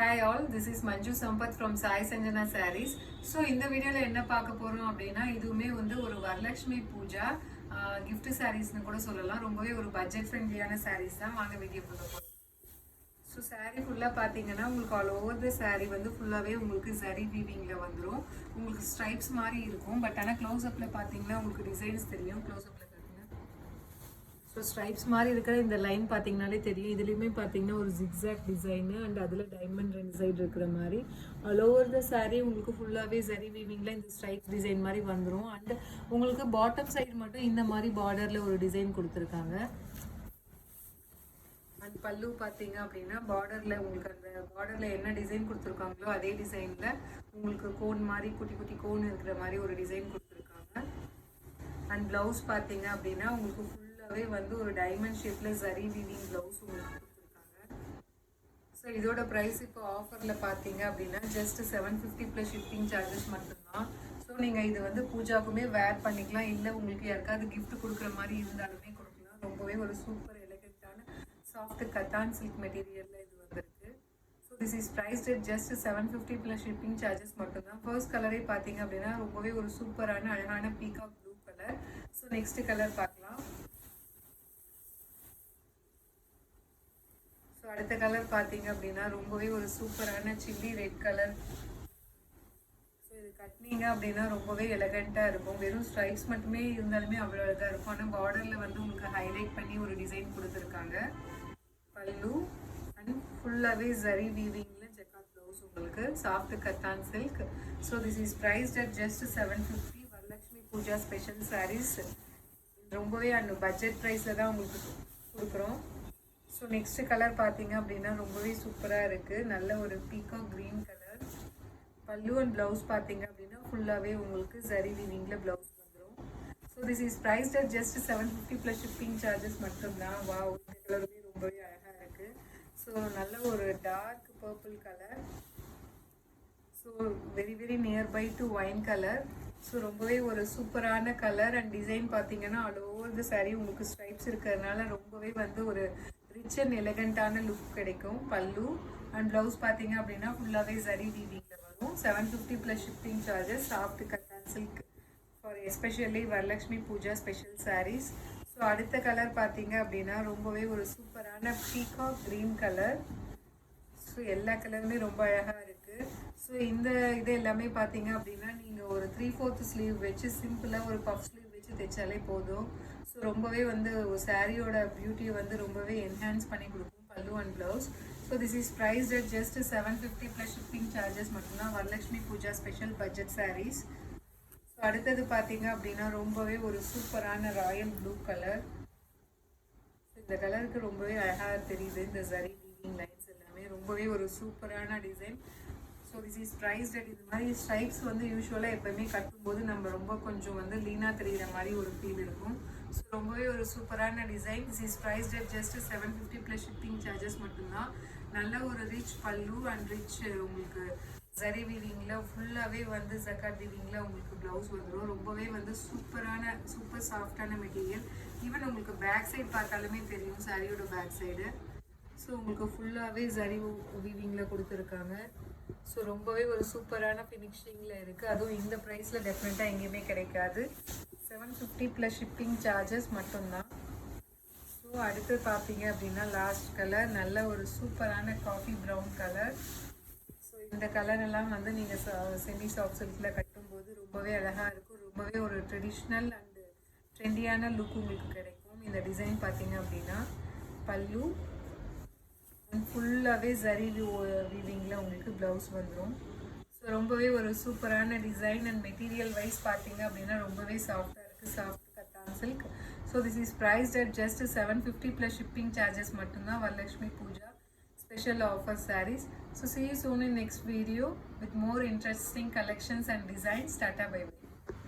Hi all, this is Manju Sampath from Sai Sanjana Sarees. So இந்த வீடியோல என்ன பார்க்க போறோம் அப்படின்னா இதுவுமே வந்து ஒரு வரலட்சுமி பூஜா gift sareesனு கூட சொல்லலாம். ரொம்பவே ஒரு பட்ஜெட் ஃப்ரெண்ட்லியான sarees தான். வாங்க வீடியோக்குள்ள போலாம். ஸோ saree ஃபுல்லாக பார்த்தீங்கன்னா உங்களுக்கு ஆல் ஓவர் த saree வந்து ஃபுல்லாகவே உங்களுக்கு சரி வீவிங்கில் வந்துடும். உங்களுக்கு ஸ்ட்ரைப்ஸ் மாதிரி இருக்கும். பட் ஆனால் க்ளோஸ்அப்பில் பார்த்தீங்கன்னா உங்களுக்கு டிசைன்ஸ் தெரியும். க்ளோஸ்அப்பில் ஸோ ஸ்ட்ரைப்ஸ் மாதிரி இருக்கிற இந்த லைன் பார்த்தீங்கனாலே தெரியும். இதுலேயுமே பார்த்தீங்கன்னா ஒரு ஜிக்ஸாக் டிசைனு அண்ட் அதில் டைமண்ட் ரெண்டு சைடு இருக்கிற மாதிரி ஆல் ஓவர் த சாரீ உங்களுக்கு ஃபுல்லாகவே சரி வீவிங்கில் இந்த ஸ்ட்ரைப்ஸ் டிசைன் மாதிரி வந்துடும். அண்ட் உங்களுக்கு பாட்டம் சைடு மட்டும் இந்த மாதிரி பார்டரில் ஒரு டிசைன் கொடுத்துருக்காங்க. அண்ட் பல்லு பார்த்தீங்க அப்படின்னா பார்டரில் உங்களுக்கு அந்த பார்டரில் என்ன டிசைன் கொடுத்துருக்காங்களோ அதே டிசைனில் உங்களுக்கு கோன் மாதிரி குட்டி குட்டி கோன் இருக்கிற மாதிரி ஒரு டிசைன் கொடுத்துருக்காங்க. அண்ட் ப்ளவுஸ் பார்த்தீங்க அப்படின்னா உங்களுக்கு ஃபுல்லாகவே வந்து ஒரு டைமண்ட் ஷேப்பில் சரி வீவிங் ப்ளவுஸ் உங்களுக்கு கொடுத்துருக்காங்க. ஸோ இதோட ப்ரைஸ் இப்போ ஆஃபரில் பார்த்தீங்க அப்படின்னா ஜஸ்ட் 750 ப்ளஸ் ஷிப்பிங் சார்ஜஸ் மட்டும்தான். ஸோ நீங்கள் இது வந்து பூஜாவுக்குமே வேர் பண்ணிக்கலாம், இல்லை உங்களுக்கு யாருக்காவது கிஃப்ட் கொடுக்குற மாதிரி இருந்தாலுமே கொடுக்கலாம். ரொம்பவே ஒரு சூப்பர் எலகென்ட்டான சாஃப்ட் கத்தான் சில்க் மெட்டீரியலில் இது வந்துருக்கு. So this is priced at just 750 plus shipping charges மட்டும்தான். ஃபர்ஸ்ட் கலரே பார்த்தீங்க அப்படின்னா ரொம்பவே ஒரு சூப்பரான அழகான peacock blue colour. So next colour பார்க்கலாம். ஸோ அடுத்த கலர் பார்த்தீங்க அப்படின்னா ரொம்பவே ஒரு சூப்பரான சில்லி ரெட் கலர். ஸோ இது கட்டினீங்க அப்படின்னா ரொம்பவே எலகண்ட்டாக இருக்கும். வெறும் ஸ்ட்ரைப்ஸ் மட்டுமே இருந்தாலுமே அவ்வளோ அழகாக இருக்கும். ஆனால் பார்டரில் வந்து உங்களுக்கு ஹைலைட் பண்ணி ஒரு டிசைன் கொடுத்துருக்காங்க. பல்லு அண்ட் ஃபுல்லாகவே ஜரி வீவிங்கில் ஜெக்காட் ப்ளவுஸ் உங்களுக்கு soft cotton silk. So this is priced at just 750 Varalakshmi Pooja special saris. ரொம்பவே அந்த பட்ஜெட் ப்ரைஸில் தான் உங்களுக்கு கொடுக்குறோம். ஸோ நெக்ஸ்ட் கலர் பார்த்தீங்க அப்படின்னா ரொம்பவே சூப்பராக இருக்குது. நல்ல ஒரு பீகாக் க்ரீன் கலர். பல்லு அண்ட் ப்ளவுஸ் பார்த்தீங்க அப்படின்னா ஃபுல்லாகவே உங்களுக்கு சரி வீவிங்கில் ப்ளவுஸ் வந்துடும். So this is priced at just 750 plus shipping charges மட்டும்தான். வா, இந்த கலருமே ரொம்பவே அழகாக இருக்குது. ஸோ நல்ல ஒரு dark purple colour. So very very nearby to wine colour. So ரொம்பவே ஒரு சூப்பரான கலர் அண்ட் டிசைன் பார்த்தீங்கன்னா ஆல் ஓவர் த சாரீ உங்களுக்கு ஸ்ட்ரைப்ஸ் இருக்கிறதுனால ரொம்பவே வந்து ஒரு ரிச் அண்ட் எலகண்டான லுக் கிடைக்கும். பல்லு அண்ட் ப்ளவுஸ் பார்த்தீங்க அப்படின்னா ஃபுல்லாகவே சரி வீவிங்கில் வரும். 750 plus shipping charges. Soft cotton silk for especially Varalakshmi Pooja special saris. So அடுத்த கலர் பார்த்தீங்க அப்படின்னா ரொம்பவே ஒரு சூப்பரான பீகாக் க்ரீன் கலர். ஸோ எல்லா கலருமே ரொம்ப அழகாக இருக்குது. ஸோ இந்த இது எல்லாமே பார்த்தீங்க அப்படின்னா நீங்கள் ஒரு 3/4 ஸ்லீவ் வச்சு சிம்பிளாக ஒரு பஃப் ஸ்லீவ் வச்சு தைச்சாலே போதும். ஸோ ரொம்பவே வந்து சாரியோட பியூட்டியை வந்து ரொம்பவே என்ஹான்ஸ் பண்ணி கொடுக்கும் pallu and blouse. So this is priced at just 750 plus shipping charges மட்டும்தான். Varalakshmi Pooja special budget sarees. So அடுத்தது பார்த்தீங்க அப்படின்னா ரொம்பவே ஒரு சூப்பரான ராயல் ப்ளூ கலர். இந்த கலருக்கு ரொம்பவே அழகாக தெரியுது. இந்த சரி வீவிங் லைன்ஸ் எல்லாமே ரொம்பவே ஒரு சூப்பரான design. So this is priced at இது மாதிரி ஸ்ட்ரைப்ஸ் வந்து யூஸ்வலாக எப்போவுமே கட்டும்போது நம்ம ரொம்ப கொஞ்சம் வந்து லீனாக தெரிகிற மாதிரி ஒரு ஃபீல் இருக்கும். ஸோ ரொம்பவே ஒரு சூப்பரான design. This is priced at just 750 plus shipping charges மட்டும்தான். நல்ல ஒரு ரிச் பல்லு அண்ட் ரிச் உங்களுக்கு சரி வீவிங்கில் ஃபுல்லாகவே வந்து ஜக்காட் வீவிங்கில் உங்களுக்கு ப்ளவுஸ் வந்துடும். ரொம்பவே வந்து சூப்பர் சாஃப்டான மெட்டீரியல். ஈவன் உங்களுக்கு பேக் சைடு பார்த்தாலுமே தெரியும் சாரியோட பேக் சைடு. ஸோ உங்களுக்கு ஃபுல்லாகவே சரி வீவிங்கில் கொடுத்துருக்காங்க. ஸோ ரொம்பவே ஒரு சூப்பரான ஃபினிஷிங்கில் இருக்குது. அதுவும் இந்த ப்ரைஸில் டெஃபினட்டாக எங்கேயுமே கிடைக்காது. 750 ப்ளஸ் ஷிப்பிங் சார்ஜஸ் மட்டும்தான். ஸோ அடுத்து பார்த்தீங்க அப்படின்னா லாஸ்ட் கலர் நல்ல ஒரு சூப்பரான காஃபி ப்ரௌன் கலர். ஸோ இந்த கலரெல்லாம் வந்து நீங்கள் செமி சாஃப்ட் சில்கில் கட்டும்போது ரொம்பவே அழகாக இருக்கும். ரொம்பவே ஒரு ட்ரெடிஷ்னல் அண்டு ட்ரெண்டியான லுக் உங்களுக்கு கிடைக்கும். இந்த டிசைன் பார்த்தீங்க அப்படின்னா பல்லு ஃபுல்லாகவே சரி வீவிங்கில் உங்களுக்கு ப்ளவுஸ் வந்துடும். ஸோ ரொம்பவே ஒரு சூப்பரான டிசைன் அண்ட் மெட்டீரியல் வைஸ் பார்த்தீங்க அப்படின்னா ரொம்பவே சாஃப்டாக இருக்குது. Soft cotton silk. So this is priced at just 750 plus shipping charges மட்டும்தான். Varalakshmi Pooja special offer sarees. So see you soon in next video with more interesting collections and designs. Tata, bye bye.